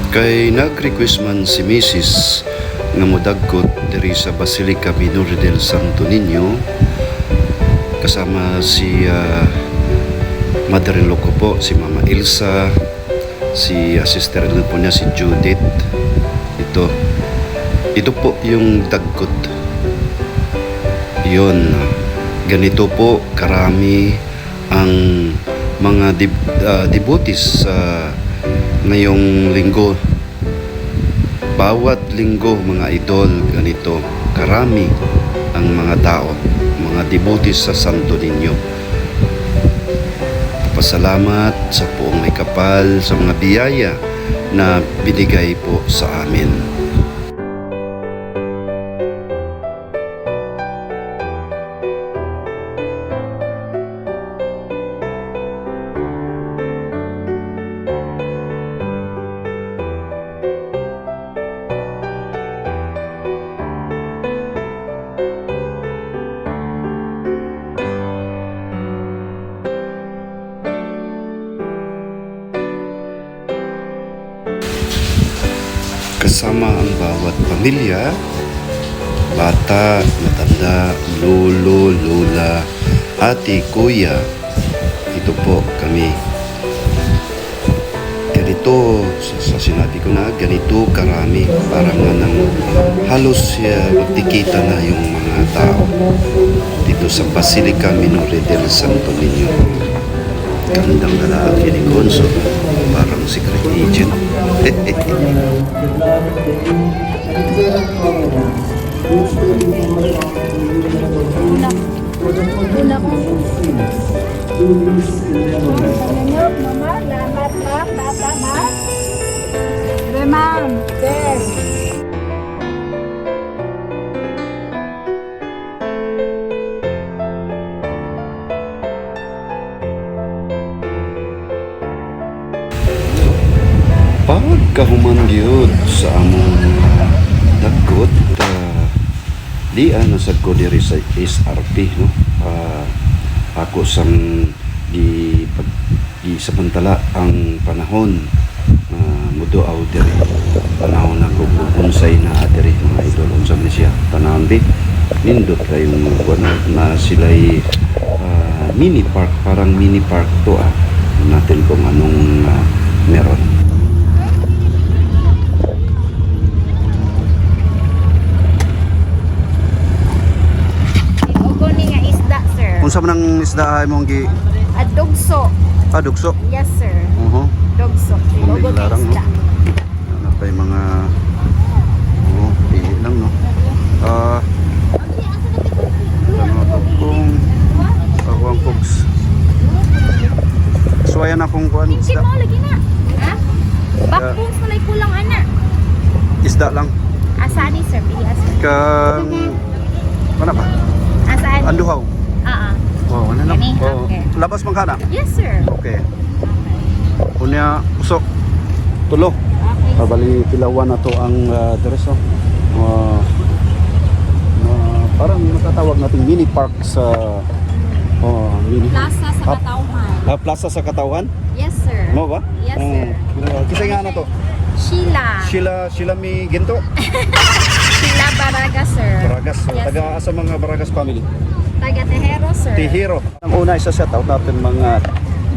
Kay nag-request man si Mrs. nga modagkot diri sa Basilica Minor del Santo Niño kasama si mother-in-law ko po, si Mama Ilsa, si sister-in-law po niya, si Judith. Ito po yung dagkot. Yun, ganito po karami ang mga devotees ngayong linggo. Bawat linggo, mga idol, ganito karami ang mga tao, mga devotees sa Santo Niño. Pasalamat sa poong may kapal sa mga biyaya na binigay po sa amin. Kasama ang bawat pamilya, bata, matanda, lolo, lola, ate, kuya. Ito po kami. Ganito, sa sinabi ko na, ganito karami. Parang nga nang halos magdikita na yung mga tao dito sa Basilica Minor del Santo Niño. Gandang lalaki ni Gonzo, parang secret agent. Pagkahuman gyud sa among dagkot, di nasad ko diri sa SRP, no? Ako sang di samantala ang panahon muduaw diri, panahon ako unsay na diri mga idol, unsa man siya panahon di nindot kayong na sila'y mini park, parang mini park to natin kung anong meron. Unsa man ang isda ay mong gi Dugso. Dugso. Yes sir. Dugso. Logo larang, no? Ano pa yung mga pili lang, no? Ano to kung pagwang cooks. Suwayan akong kuan Kinchi isda. mo lagi na. Ha? Bakbong sa lay kulang ana. Isda lang. Asani sir, pili asani. Kang mana ba? Asani. Anduhaw. Oh, ano na? Gani? Oh, Okay. labas man kana. Yes sir. Okay. Unya usok. Tulo. Okay. Bali kilawan na to ang dreso. Parang matatawag nating mini park sa mini Plaza sa Katauhan. Plaza sa Katauhan? Yes sir. Mo ba? Yes sir. Kisay nga na to? Sheila mi Ginto? Sheila Baraga sir. Baragas. Yes, Taga sa mga Baragas family. Taga Tejero sir. Tihiro. Ang una isa shout out natin mga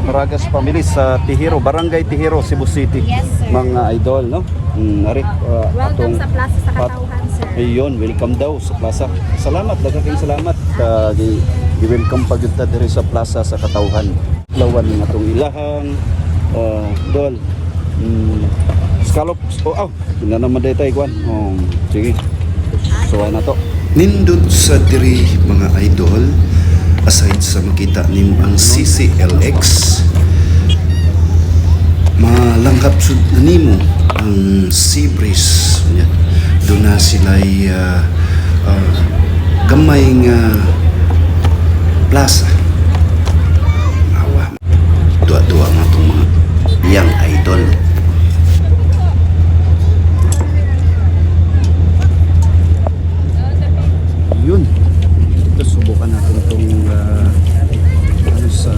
Baragas family sa Tihiro, Barangay Tihiro, Cebu City. Yes sir. Mga idol, no? Welcome sa Plaza sa Katauhan sir. Ayun, welcome daw sa plaza. Salamat, daghang salamat. Gi-welcome pa gyud ta diri sa plaza sa Katauhan. Lawan nga tong ilahang dol. Scallops. Ina naman day tay kwan. Sige. Suway na to. Nindot sa diri mga idol, aside sa makita nimo ang CCLX, malangkap sud nimo ang Seabreeze. Doon na sila'y gamay nga plaza. Awa, dua-dua nga itong mga young idol. Yun. Ito, subukan natin itong sa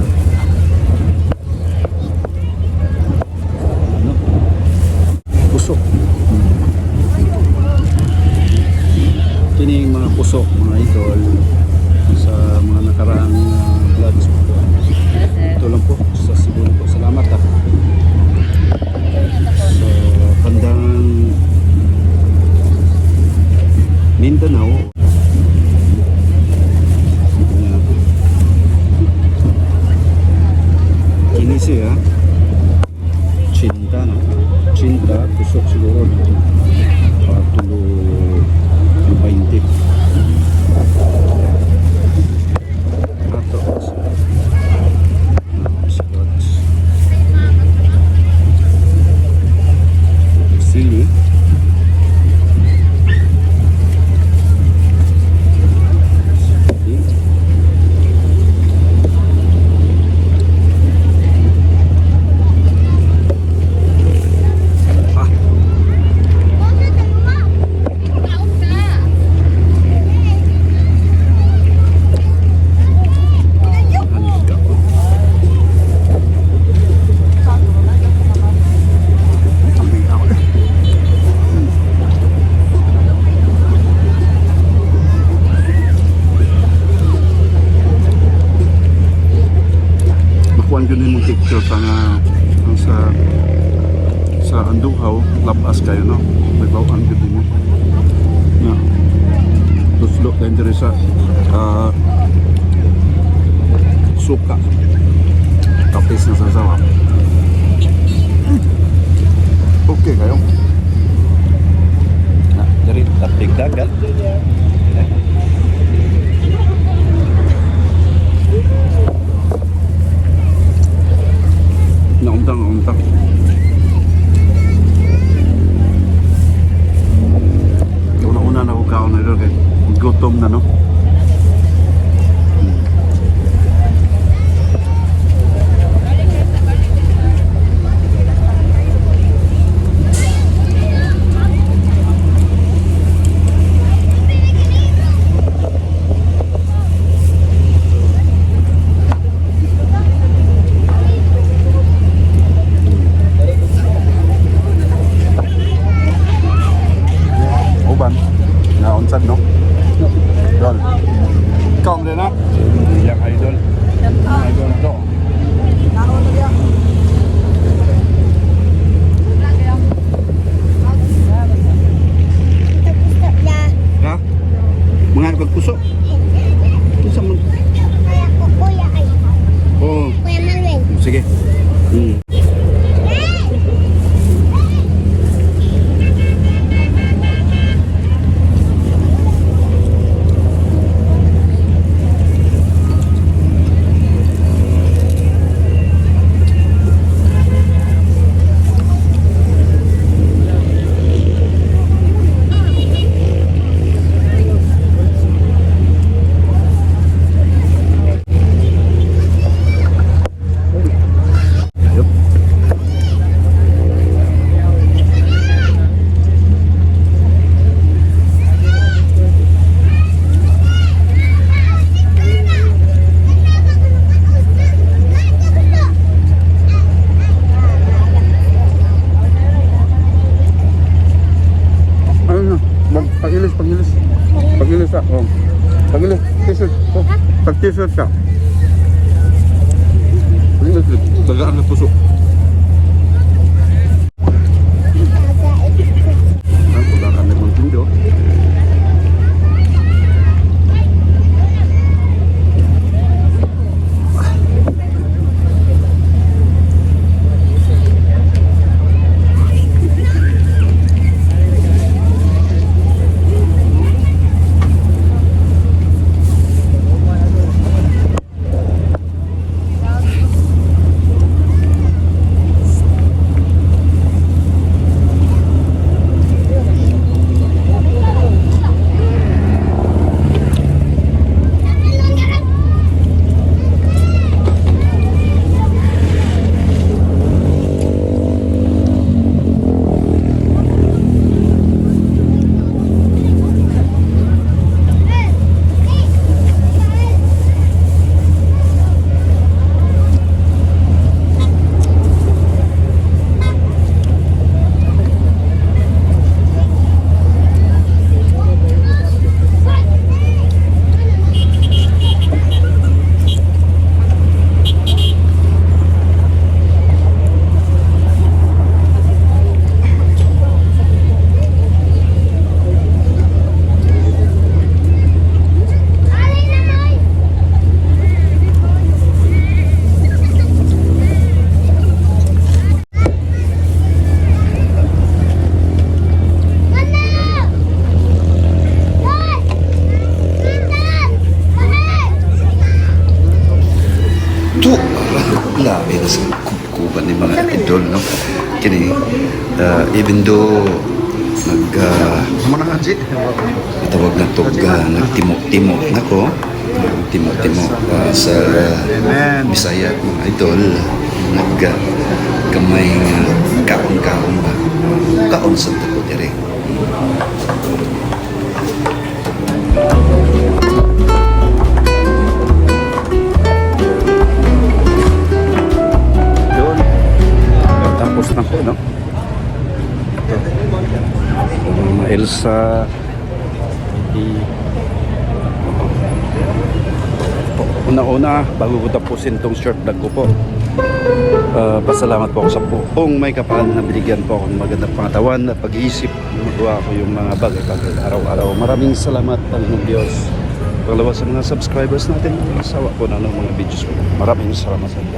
80, kusok siguro. Tulo 20. Ato. Scotch. Sili. Makuan yun yung picture sa Anduhaw, labas kayo, no? May bawaan yun mo. Na, tuslok kayo diri sa suka. Tapis na sasawa. Okay kayo. Na, dari tapig dagat. Naundang. Una-una na hukaon na ito kay gutom na, no? Naonsad, no? Idol. Ikaw mo din, ha? Yang idol. Idol to. Ha? Mga pagpuso? Isa mo. Oo. Kuya Manuel. Sige. Pagilis ka. Oh. Pagilis. T-shirt. Oh. Tag-t-shirt ka. Pagilis. Tagaan na puso. Ang tulakan na mga tindo. Labindo nag Muna nga, G. tawag na to nagtimo-timo nako. Nagtimo-timo sa Amen. Bisaya at mga idol kamay nga kaon-kaon ba. Kaon sa tako dire. Yun. Tapos na po, no? Mga Elsa, una-una, bago ko tapusin tong short vlog ko po, pasalamat po ako sa buong may kapal na binigyan po ako ng magandang pangatawan at pag-iisip na magawa ko yung mga bagay-bagay araw-araw. Maraming salamat, Panginoong Diyos. Pangalawa sa mga subscribers natin, mga asawa po na ng mga videos ko. Maraming salamat sa inyo.